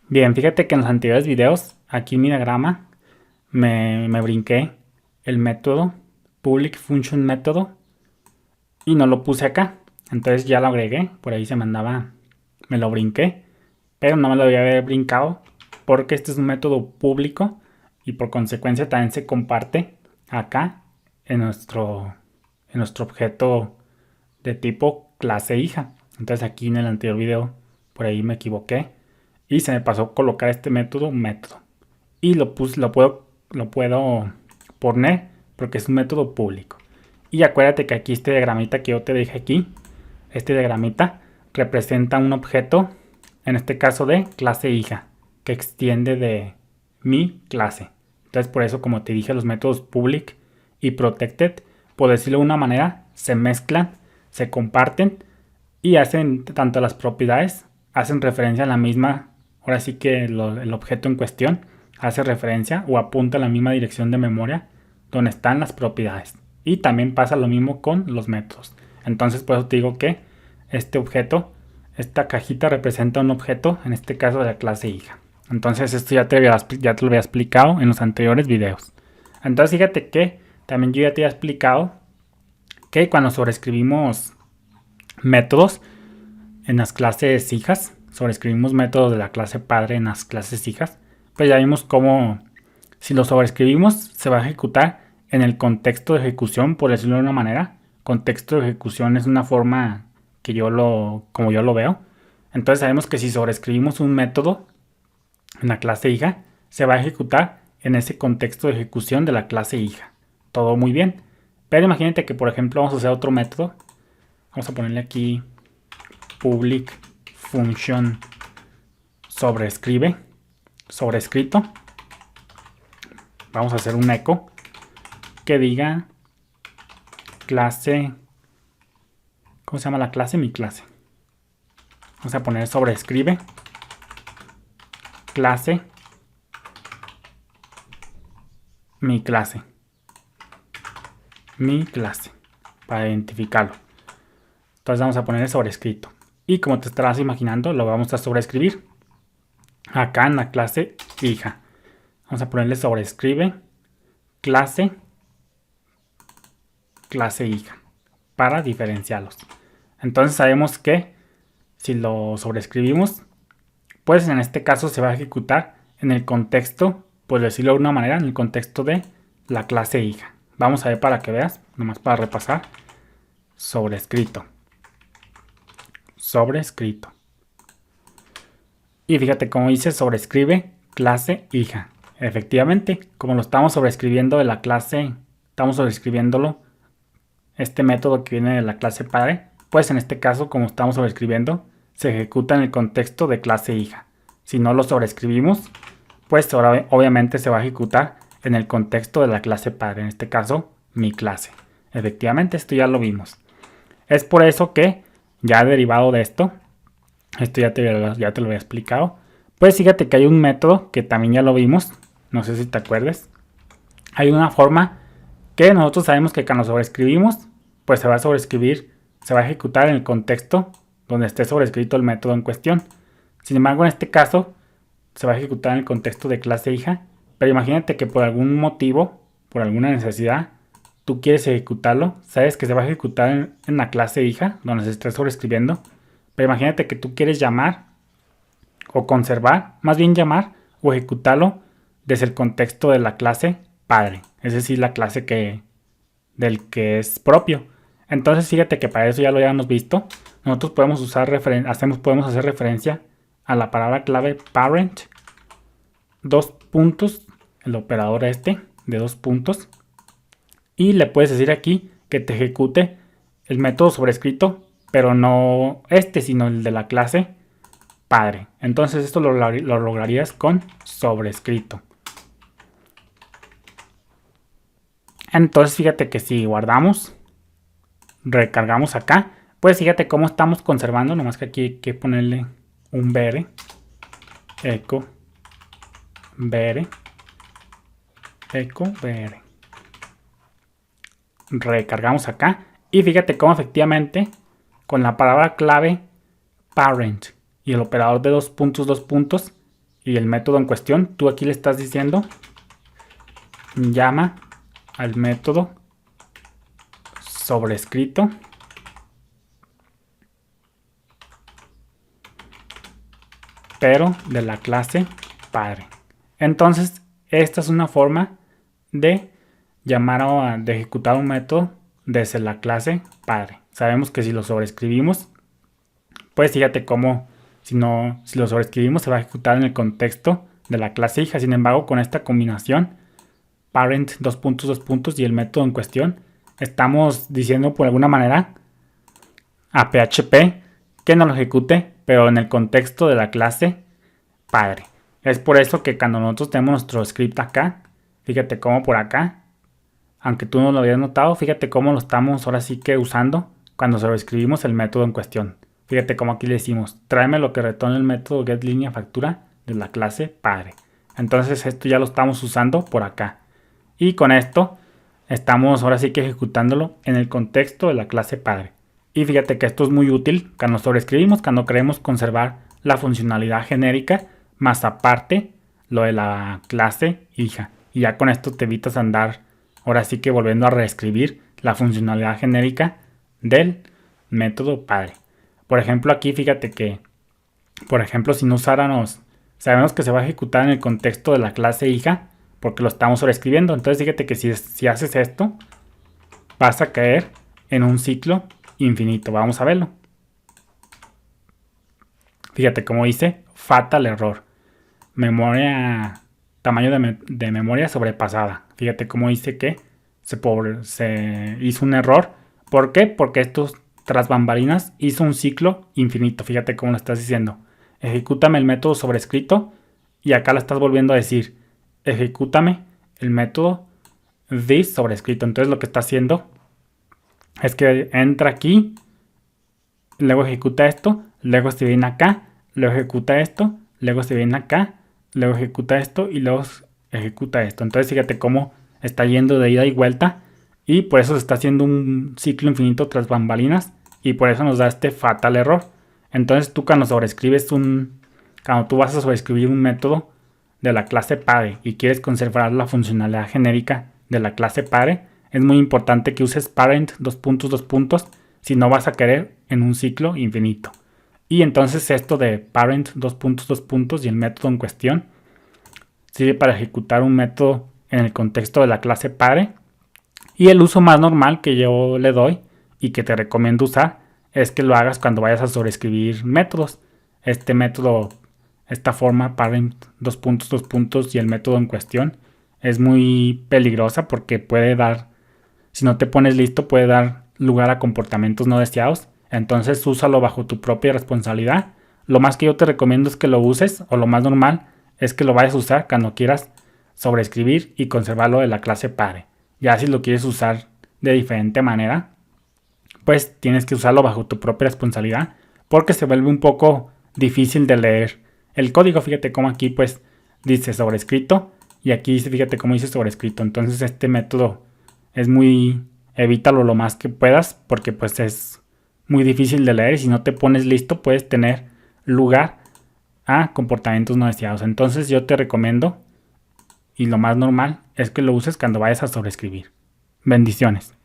Bien, fíjate que en los anteriores videos, aquí en mi diagrama, me brinqué el método public function método y no lo puse acá. Entonces ya lo agregué, por ahí se mandaba, me lo brinqué, pero no me lo había haber brincado porque este es un método público y por consecuencia también se comparte acá en nuestro objeto de tipo clase hija. Entonces aquí en el anterior video por ahí me equivoqué y se me pasó colocar este método y lo puedo poner porque es un método público. Y acuérdate que aquí este diagramita que yo te dije aquí, este diagramita representa un objeto, en este caso de clase hija, que extiende de mi clase. Entonces por eso, como te dije, los métodos public y protected, por decirlo de una manera, se mezclan, se comparten y hacen tanto las propiedades, hacen referencia a la misma, ahora sí que el objeto en cuestión hace referencia o apunta a la misma dirección de memoria donde están las propiedades. Y también pasa lo mismo con los métodos. Entonces por eso te digo que este objeto, esta cajita representa un objeto, en este caso de la clase hija. Entonces esto ya te lo había explicado en los anteriores videos. Entonces fíjate que también yo ya te había explicado que cuando sobreescribimos métodos en las clases hijas, sobreescribimos métodos de la clase padre en las clases hijas, pues ya vimos cómo si lo sobreescribimos se va a ejecutar en el contexto de ejecución, por decirlo de una manera. Contexto de ejecución es una forma que como yo lo veo. Entonces sabemos que si sobreescribimos un método en la clase hija, se va a ejecutar en ese contexto de ejecución de la clase hija. Todo muy bien. Pero imagínate que, por ejemplo, vamos a hacer otro método. Vamos a ponerle aquí public function sobrescrito. Vamos a hacer un echo que diga clase. ¿Cómo se llama la clase? Mi clase. Vamos a poner sobrescribe clase mi clase. Mi clase. Para identificarlo. Entonces vamos a poner el sobrescrito. Y como te estarás imaginando, lo vamos a sobreescribir acá en la clase hija. Vamos a ponerle sobrescribe clase hija para diferenciarlos. Entonces sabemos que si lo sobreescribimos, pues en este caso se va a ejecutar en el contexto, por decirlo de una manera, en el contexto de la clase hija. Vamos a ver para que veas, nomás para repasar. Sobrescrito. Y fíjate cómo dice sobrescribe clase hija. Efectivamente, como lo estamos sobreescribiendo de la clase, estamos sobreescribiéndolo, este método que viene de la clase padre, pues en este caso, como estamos sobreescribiendo, se ejecuta en el contexto de clase hija. Si no lo sobreescribimos, pues ahora obviamente se va a ejecutar en el contexto de la clase padre, en este caso, mi clase. Efectivamente, esto ya lo vimos. Es por eso que, ya derivado de esto ya te lo había explicado, pues fíjate que hay un método que también ya lo vimos, no sé si te acuerdes. Hay una forma que nosotros sabemos que cuando sobreescribimos, pues se va a sobreescribir, se va a ejecutar en el contexto donde esté sobrescrito el método en cuestión. Sin embargo, en este caso, se va a ejecutar en el contexto de clase hija, pero imagínate que por algún motivo, por alguna necesidad, tú quieres ejecutarlo, sabes que se va a ejecutar en la clase hija, donde se esté sobreescribiendo, pero imagínate que tú quieres llamar o conservar, más bien llamar o ejecutarlo desde el contexto de la clase padre, es decir, la clase del que es propio. Entonces fíjate que para eso ya lo habíamos visto. Nosotros podemos podemos hacer referencia a la palabra clave parent, dos puntos, el operador este de dos puntos, y le puedes decir aquí que te ejecute el método sobrescrito, pero no este, sino el de la clase padre. Entonces esto lo lograrías con sobrescrito. Entonces fíjate que si guardamos, recargamos acá, pues fíjate cómo estamos conservando, nomás que aquí hay que ponerle un br, echo br, echo br. Recargamos acá y fíjate cómo efectivamente con la palabra clave parent y el operador de dos puntos y el método en cuestión, tú aquí le estás diciendo llama al método sobrescrito pero de la clase padre. Entonces, esta es una forma de llamar o de ejecutar un método desde la clase padre. Sabemos que si lo sobrescribimos, pues fíjate cómo si lo sobrescribimos se va a ejecutar en el contexto de la clase hija. Sin embargo, con esta combinación parent y el método en cuestión, estamos diciendo por alguna manera a PHP que no lo ejecute, pero en el contexto de la clase padre. Es por eso que cuando nosotros tenemos nuestro script acá, fíjate cómo por acá, aunque tú no lo habías notado, fíjate cómo lo estamos ahora sí que usando cuando sobreescribimos el método en cuestión. Fíjate cómo aquí le decimos, tráeme lo que retorna el método getLineaFactura de la clase padre. Entonces esto ya lo estamos usando por acá. Y con esto estamos ahora sí que ejecutándolo en el contexto de la clase padre. Y fíjate que esto es muy útil cuando sobreescribimos, cuando queremos conservar la funcionalidad genérica, más aparte lo de la clase hija. Y ya con esto te evitas andar ahora sí que volviendo a reescribir la funcionalidad genérica del método padre. Por ejemplo, aquí fíjate que, por ejemplo, si no usáramos, sabemos que se va a ejecutar en el contexto de la clase hija porque lo estamos sobreescribiendo. Entonces fíjate que si haces esto, vas a caer en un ciclo infinito. Vamos a verlo. Fíjate cómo dice fatal error. Tamaño de memoria sobrepasada. Fíjate cómo dice que se hizo un error. ¿Por qué? Porque estos tras bambalinas hizo un ciclo infinito. Fíjate cómo lo estás diciendo. Ejecútame el método sobrescrito. Y acá lo estás volviendo a decir. Ejecútame el método this sobrescrito. Entonces lo que está haciendo es que entra aquí. Luego ejecuta esto. Luego se viene acá. Luego ejecuta esto. Luego se viene acá. Luego ejecuta esto. Y luego ejecuta esto. Entonces fíjate cómo está yendo de ida y vuelta. Y por eso se está haciendo un ciclo infinito tras bambalinas. Y por eso nos da este fatal error. Entonces tú cuando tú vas a sobreescribir un método de la clase padre y quieres conservar la funcionalidad genérica de la clase padre, es muy importante que uses parent ... si no vas a querer en un ciclo infinito. Y entonces esto de parent ... y el método en cuestión sirve para ejecutar un método en el contexto de la clase padre. Y el uso más normal que yo le doy y que te recomiendo usar es que lo hagas cuando vayas a sobreescribir métodos. Este método, esta forma parent ... y el método en cuestión es muy peligrosa porque puede dar, si no te pones listo, puede dar lugar a comportamientos no deseados. Entonces úsalo bajo tu propia responsabilidad. Lo más que yo te recomiendo es que lo uses, o lo más normal es que lo vayas a usar cuando quieras sobreescribir y conservarlo de la clase padre. Ya si lo quieres usar de diferente manera, pues tienes que usarlo bajo tu propia responsabilidad porque se vuelve un poco difícil de leer el código. Fíjate cómo aquí pues dice sobrescrito y aquí dice, fíjate cómo dice sobrescrito. Entonces este método es evítalo lo más que puedas porque pues es muy difícil de leer y si no te pones listo puedes tener lugar a comportamientos no deseados. Entonces yo te recomiendo y lo más normal es que lo uses cuando vayas a sobreescribir. Bendiciones.